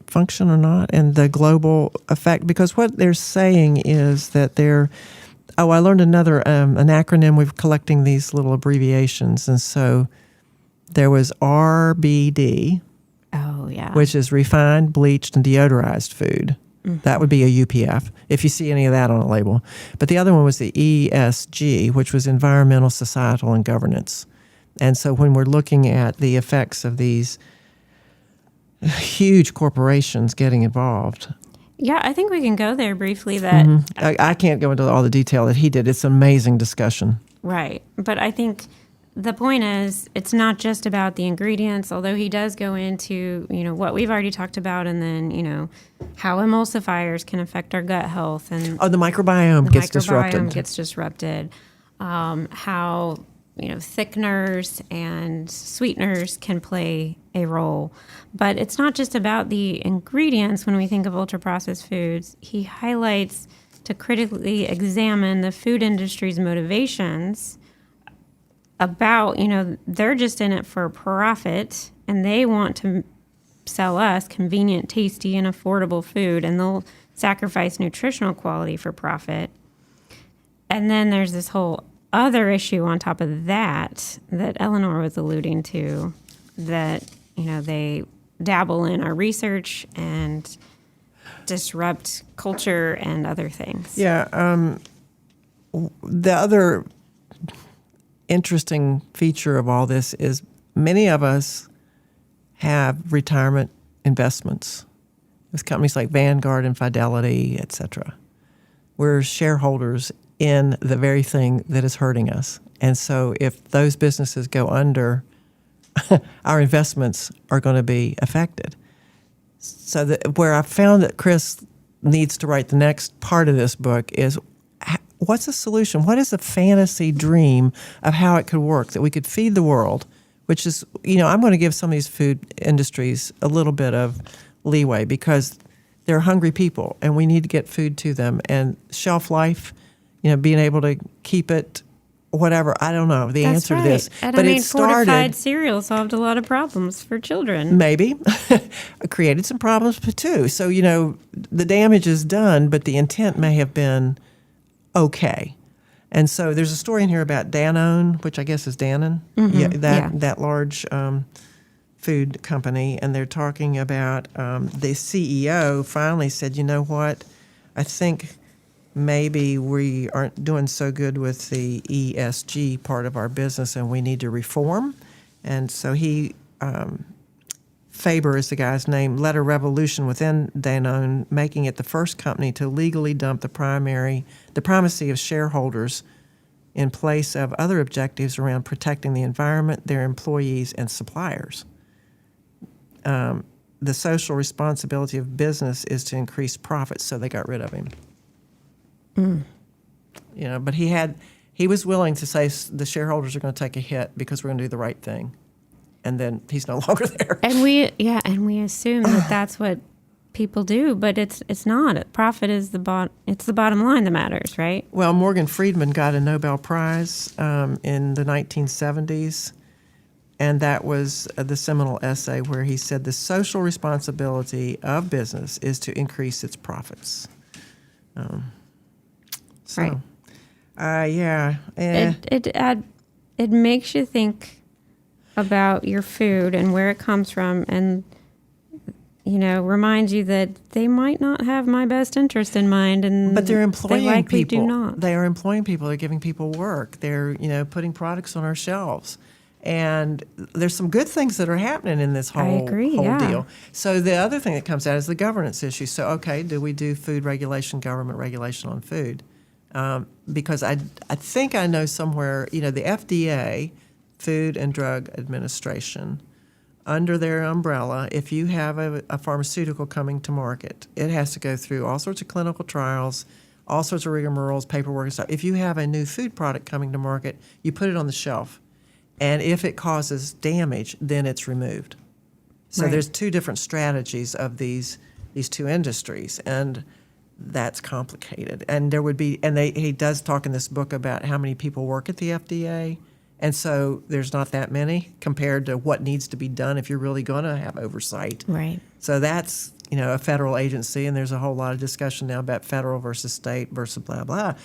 function or not, and the global effect? Because what they're saying is that I learned another, an acronym. We're collecting these little abbreviations, and so there was RBD. Oh, yeah. Which is refined, bleached, and deodorized food. Mm-hmm. That would be a UPF, if you see any of that on a label. But the other one was the ESG, which was environmental, societal, and governance. And so when we're looking at the effects of these huge corporations getting involved. Yeah, I think we can go there briefly. That I can't go into all the detail that he did. It's an amazing discussion. Right. But I think the point is, it's not just about the ingredients, although he does go into, what we've already talked about, and then, how emulsifiers can affect our gut health. And the microbiome gets disrupted. How, thickeners and sweeteners can play a role. But it's not just about the ingredients when we think of ultra-processed foods. He highlights to critically examine the food industry's motivations about, they're just in it for profit, and they want to sell us convenient, tasty, and affordable food, and they'll sacrifice nutritional quality for profit. And then there's this whole other issue on top of that Eleanor was alluding to, that, they dabble in our research and disrupt culture and other things. Yeah. The other interesting feature of all this is many of us have retirement investments with companies like Vanguard and Fidelity, etc. We're shareholders in the very thing that is hurting us. And so if those businesses go under, our investments are going to be affected. So where I found that Chris needs to write the next part of this book is, what's the solution? What is the fantasy dream of how it could work, that we could feed the world, which is, I'm going to give some of these food industries a little bit of leeway because they're hungry people and we need to get food to them. And shelf life, being able to keep it, whatever, I don't know the answer to this. And but fortified cereal solved a lot of problems for children. Maybe. Created some problems too. So, the damage is done, but the intent may have been okay. And so there's a story in here about Danone, which I guess is Danone, that large food company, and they're talking about the CEO finally said, you know what, I think maybe we aren't doing so good with the ESG part of our business and we need to reform. And so Faber is the guy's name, led a revolution within Danone, making it the first company to legally dump the primacy of shareholders in place of other objectives around protecting the environment, their employees, and suppliers. The social responsibility of business is to increase profits, so they got rid of him. But he was willing to say the shareholders are going to take a hit because we're going to do the right thing. And then he's no longer there. And we assume that that's what people do, but it's not. Profit is it's the bottom line that matters, right? Well, Morgan Friedman got a Nobel Prize in the 1970s, and that was the seminal essay where he said the social responsibility of business is to increase its profits. So, Right. yeah. It makes you think about your food and where it comes from, and reminds you that they might not have my best interest in mind, and But they're employing they likely people. do not. They are employing people. They're giving people work. They're putting products on our shelves. And there's some good things that are happening in this whole deal. So the other thing that comes out is the governance issue. So, okay, do we do food regulation, government regulation on food? Because I think I know somewhere, the FDA, Food and Drug Administration, under their umbrella, if you have a pharmaceutical coming to market, it has to go through all sorts of clinical trials, all sorts of rigmaroles, paperwork and stuff. If you have a new food product coming to market, you put it on the shelf. And if it causes damage, then it's removed. So there's two different strategies of these two industries, and that's complicated. And there would be, he does talk in this book about how many people work at the FDA, and so there's not that many compared to what needs to be done if you're really going to have oversight. Right. So that's a federal agency, and there's a whole lot of discussion now about federal versus state versus blah, blah.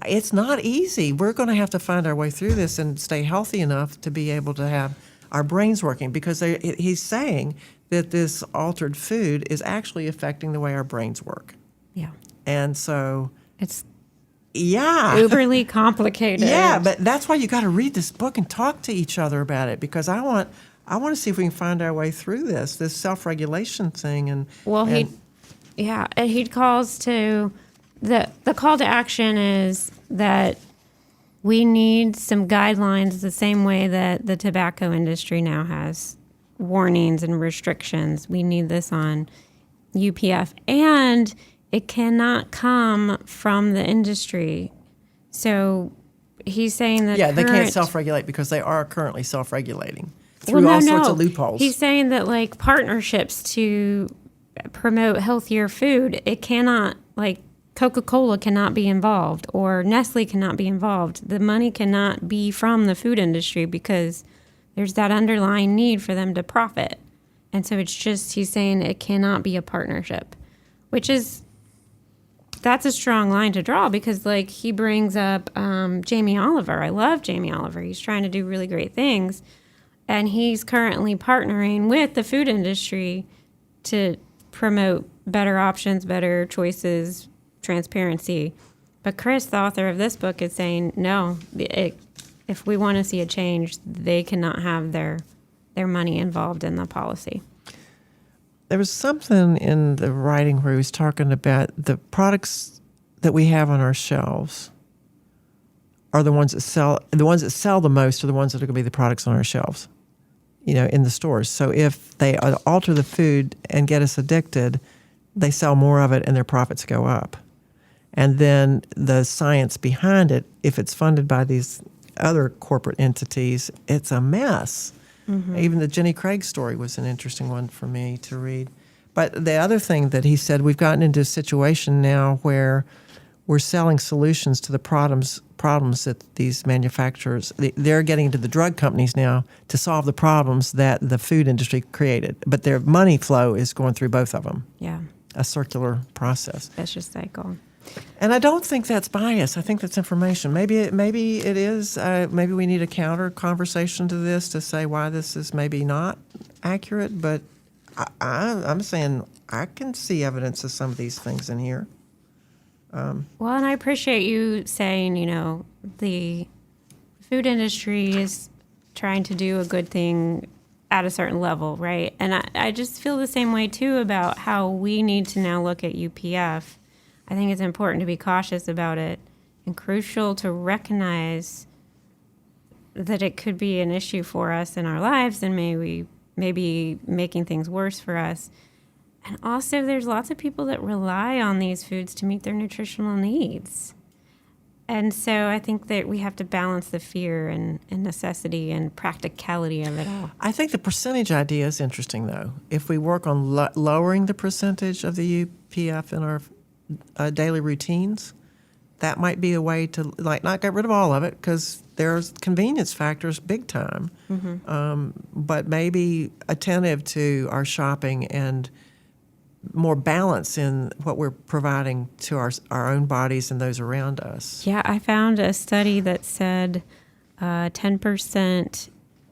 It's not easy. We're going to have to find our way through this and stay healthy enough to be able to have our brains working, because he's saying that this altered food is actually affecting the way our brains work. Yeah. And so it's uberly complicated. Yeah, but that's why you got to read this book and talk to each other about it, because I want to see if we can find our way through this self-regulation thing. And he calls to the call to action is that we need some guidelines the same way that the tobacco industry now has warnings and restrictions. We need this on UPF, and it cannot come from the industry. So he's saying that they can't self-regulate because they are currently self-regulating through all sorts of loopholes. He's saying that like partnerships to promote healthier food, it cannot, like Coca-Cola cannot be involved or Nestle cannot be involved. The money cannot be from the food industry because there's that underlying need for them to profit. And so it's just, he's saying it cannot be a partnership, which is, that's a strong line to draw, because like he brings up Jamie Oliver. I love Jamie Oliver. He's trying to do really great things. And he's currently partnering with the food industry to promote better options, better choices, transparency. But Chris, the author of this book, is saying, no, if we want to see a change, they cannot have their money involved in the policy. There was something in the writing where he was talking about the products that we have on our shelves are the ones that sell the most are the ones that are going to be the products on our shelves, in the stores. So if they alter the food and get us addicted, they sell more of it and their profits go up. And then the science behind it, if it's funded by these other corporate entities, it's a mess. Mm-hmm. Even the Jenny Craig story was an interesting one for me to read. But the other thing that he said, we've gotten into a situation now where we're selling solutions to the problems that these manufacturers, they're getting into the drug companies now to solve the problems that the food industry created. But their money flow is going through both of them. Yeah. A circular process. Vicious cycle. And I don't think that's bias. I think that's information. Maybe it is. Maybe we need a counter conversation to this to say why this is maybe not accurate. But I'm saying I can see evidence of some of these things in here. Well, and I appreciate you saying, the food industry is trying to do a good thing at a certain level, right? And I just feel the same way, too, about how we need to now look at UPF. I think it's important to be cautious about it and crucial to recognize that it could be an issue for us in our lives and maybe making things worse for us. And also, there's lots of people that rely on these foods to meet their nutritional needs. And so I think that we have to balance the fear and necessity and practicality of it all. I think the percentage idea is interesting, though. If we work on lowering the percentage of the UPF in our daily routines, that might be a way to not get rid of all of it, because there's convenience factors big time. Mm-hmm. But maybe attentive to our shopping and more balance in what we're providing to our own bodies and those around us. Yeah, I found a study that said 10%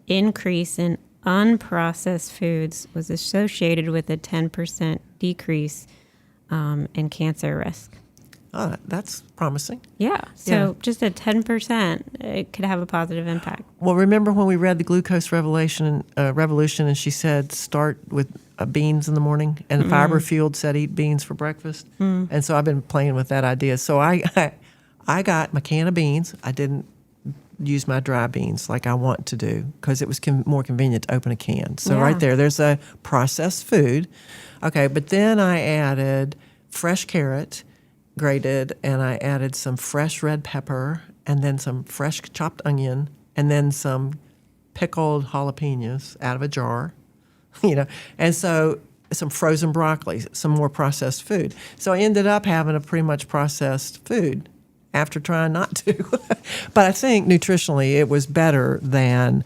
increase in unprocessed foods was associated with a 10% decrease in cancer risk. Oh, that's promising. Yeah, so just a 10%, it could have a positive impact. Well, remember when we read the Glucose Revolution, and she said start with beans in the morning, and the Fiber Fueled said eat beans for breakfast. And so I've been playing with that idea. So I got my can of beans. I didn't use my dry beans like I want to do because it was more convenient to open a can. So right there's a processed food. Okay, but then I added fresh carrot, grated, and I added some fresh red pepper, and then some fresh chopped onion, and then some pickled jalapenos out of a jar, and so some frozen broccoli, some more processed food. So I ended up having a pretty much processed food after trying not to. But I think nutritionally it was better than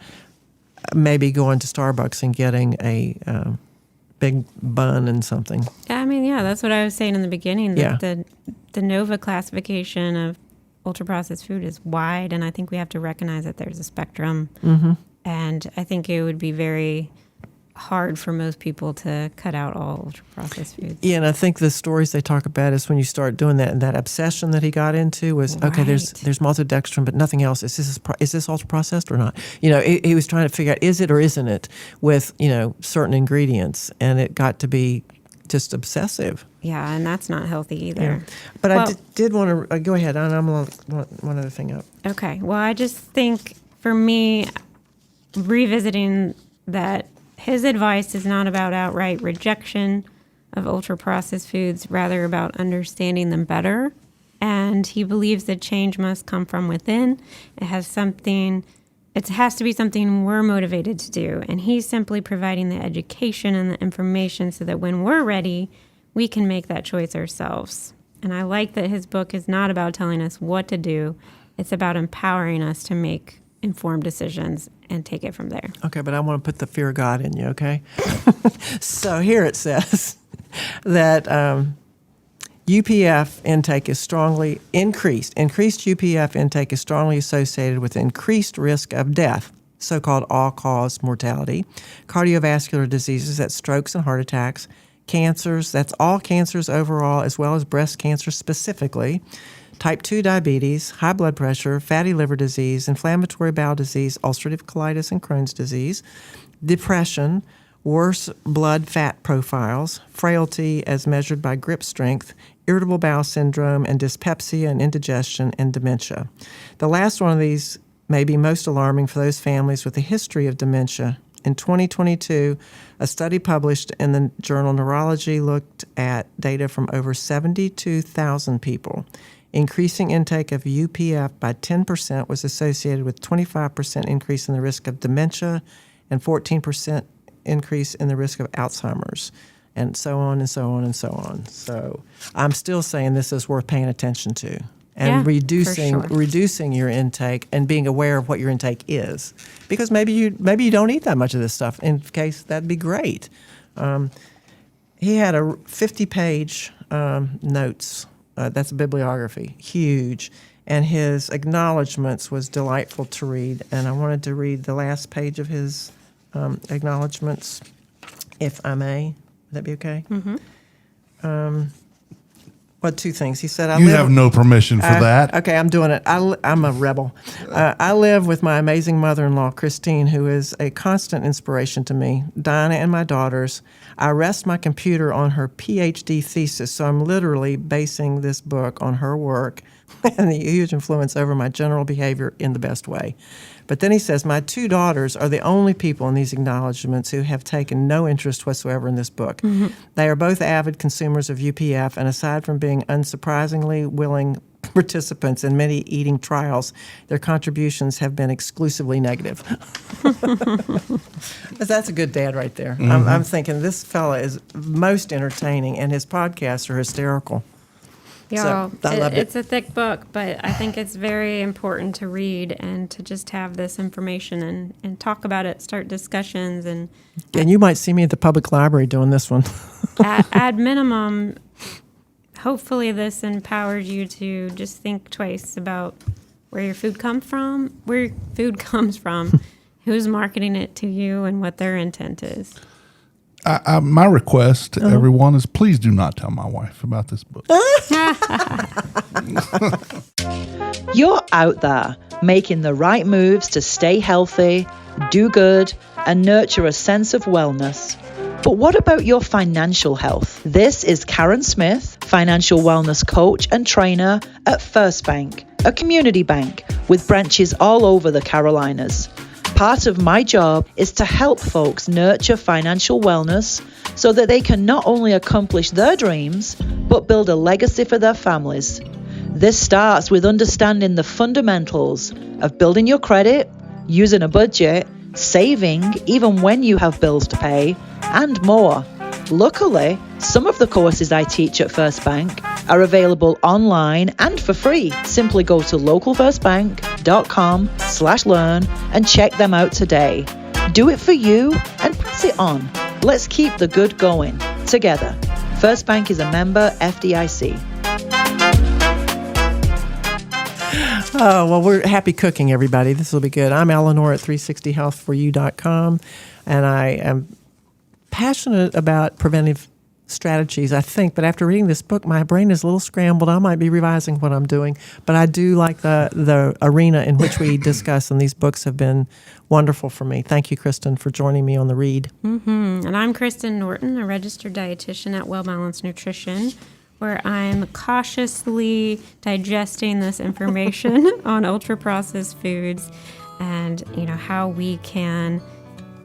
maybe going to Starbucks and getting a big bun and something. I mean, that's what I was saying in the beginning, that the NOVA classification of ultra-processed food is wide, and I think we have to recognize that there's a spectrum. And I think it would be very hard for most people to cut out all ultra-processed foods. Yeah, and I think the stories they talk about is when you start doing that, and that obsession that he got into was, okay, there's maltodextrin, but nothing else. Is this ultra-processed or not? He was trying to figure out, is it or isn't it with, certain ingredients, and it got to be just obsessive. Yeah, and that's not healthy either. Yeah. But I did want to go ahead. I'm one other thing up. Okay. Well, I just think for me, revisiting that, his advice is not about outright rejection of ultra-processed foods, rather about understanding them better. And he believes that change must come from within. It has to be something we're motivated to do. And he's simply providing the education and the information so that when we're ready, we can make that choice ourselves. And I like that his book is not about telling us what to do. It's about empowering us to make informed decisions and take it from there. Okay, but I want to put the fear of God in you, okay? So here it says that UPF intake is strongly increased. Increased UPF intake is strongly associated with increased risk of death, so-called all-cause mortality, cardiovascular diseases, that's strokes and heart attacks, cancers, that's all cancers overall, as well as breast cancer specifically, type 2 diabetes, high blood pressure, fatty liver disease, inflammatory bowel disease, ulcerative colitis and Crohn's disease, depression, worse blood fat profiles, frailty as measured by grip strength, irritable bowel syndrome, and dyspepsia and indigestion and dementia. The last one of these may be most alarming for those families with a history of dementia. In 2022, a study published in the journal Neurology looked at data from over 72,000 people. Increasing intake of UPF by 10% was associated with 25% increase in the risk of dementia and 14% increase in the risk of Alzheimer's, and so on and so on and so on. So I'm still saying this is worth paying attention to and reducing your intake and being aware of what your intake is, because maybe you don't eat that much of this stuff. In case that'd be great. He had a 50-page notes. That's a bibliography, huge. And his acknowledgments was delightful to read. And I wanted to read the last page of his acknowledgments, if I may. Would that be okay? Mm-hmm. Two things. He said, You have no permission for that. Okay, I'm doing it. I'm a rebel. I live with my amazing mother-in-law, Christine, who is a constant inspiration to me, Dinah, and my daughters. I rest my computer on her PhD thesis, so I'm literally basing this book on her work and the huge influence over my general behavior in the best way. But then he says, my two daughters are the only people in these acknowledgments who have taken no interest whatsoever in this book. Mm-hmm. They are both avid consumers of UPF, and aside from being unsurprisingly willing participants in many eating trials, their contributions have been exclusively negative. That's a good dad right there. Mm-hmm. I'm thinking this fella is most entertaining, and his podcasts are hysterical. Y'all, So, I loved it's a thick book, but I think it's very important to read and to just have this information and talk about it, start discussions. And you might see me at the public library doing this one. at minimum, hopefully this empowers you to just think twice about where your food comes from, who's marketing it to you, and what their intent is. My request to everyone is please do not tell my wife about this book. You're out there making the right moves to stay healthy, do good, and nurture a sense of wellness. But what about your financial health? This is Karen Smith, financial wellness coach and trainer at First Bank, a community bank with branches all over the Carolinas. Part of my job is to help folks nurture financial wellness so that they can not only accomplish their dreams, but build a legacy for their families. This starts with understanding the fundamentals of building your credit, using a budget, saving even when you have bills to pay, and more. Luckily, some of the courses I teach at First Bank are available online and for free. Simply go to localfirstbank.com/learn and check them out today. Do it for you and pass it on. Let's keep the good going together. First Bank is a member FDIC. Oh, well, we're happy cooking, everybody. This will be good. I'm Eleanor at 360healthforyou.com, and I am passionate about preventive strategies, I think. But after reading this book, my brain is a little scrambled. I might be revising what I'm doing. But I do like the arena in which we discuss, and these books have been wonderful for me. Thank you, Kristen, for joining me on the read. Mm-hmm. And I'm Kristen Norton, a registered dietitian at Well Balanced Nutrition, where I'm cautiously digesting this information on ultra-processed foods and, how we can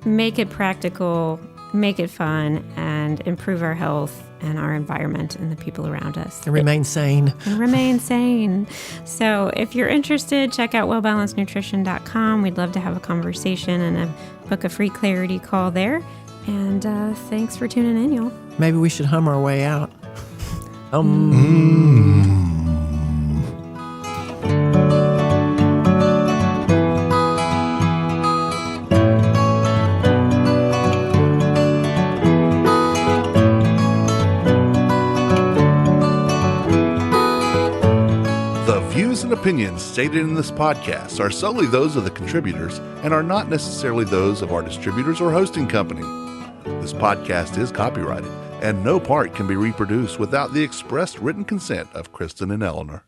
make it practical, make it fun, and improve our health and our environment and the people around us. And remain sane. So if you're interested, check out wellbalancednutrition.com. We'd love to have a conversation and book a free clarity call there. And thanks for tuning in, y'all. Maybe we should hum our way out. The views and opinions stated in this podcast are solely those of the contributors and are not necessarily those of our distributors or hosting company. This podcast is copyrighted, and no part can be reproduced without the expressed written consent of Kristen and Eleanor.